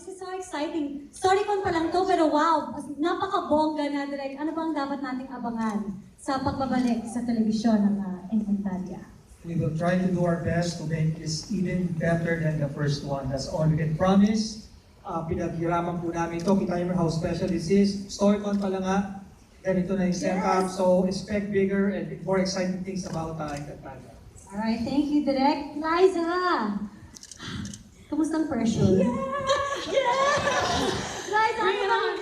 This is so exciting. Storycon pa lang to, pero wow, napaka-bongga na direct. Ano bang dapat nating abangan sa pagbabalik sa telebisyon ng Encantadia? We will try to do our best to make this even better than the first one. That's all we can promise. Pinaghirapan po namin ito. Kita niyo how special this is. Storycon pa lang nga. Ganito na yung setup. So expect bigger and more exciting things about Encantadia. Alright, thank you, Direk. Liza! Kumusta ang pressure? Liza, bring it on.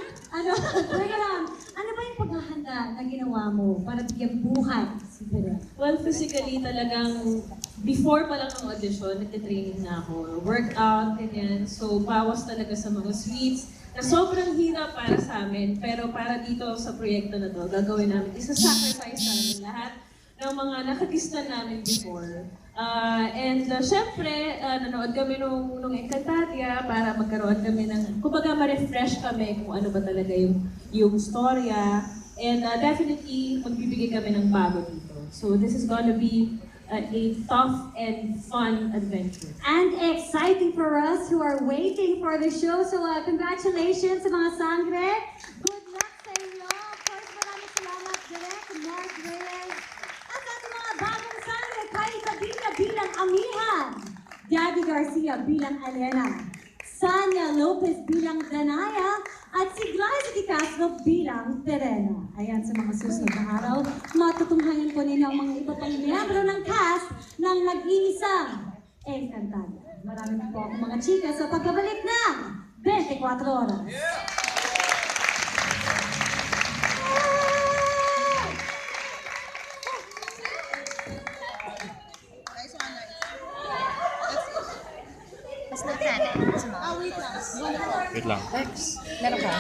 Ano ba yung paghahanda na ginawa mo para bigyan buhay si Direk? Well, physically talagang before pa lang ng audition, nagtitraining na ako. Workout, ganyan. So, bawas talaga sa mga sweets na sobrang hirap para sa amin. Pero para dito sa proyekto na to, gagawin namin, isa-sacrifice namin lahat ng mga nakakistan namin before. Syempre, nanood kami nung Encantadia para magkaroon kami ng, kumbaga ma-refresh kami kung ano ba talaga yung storya. And definitely, magbibigay kami ng bago dito. So this is gonna be a tough and fun adventure. And exciting for us who are waiting for the show. So congratulations sa mga sangre. Good luck sa inyo. Of course, maraming salamat, Direk, Mark Reyes. At ating mga bagong sangre, Kylie Padilla bilang Amihan, Gabby Garcia bilang Elena, Sanya Lopez bilang Danaya, at si Glyza Di Castro bilang Terena. Ayan, sa mga susunod na araw, matutunghayan po ninyo ang mga iba pang miyembro ng cast ng nag-iisang Encantadia. Marami na po akong mga chika sa pagbabalik ng 24 oras. Wait lang. Meron ka?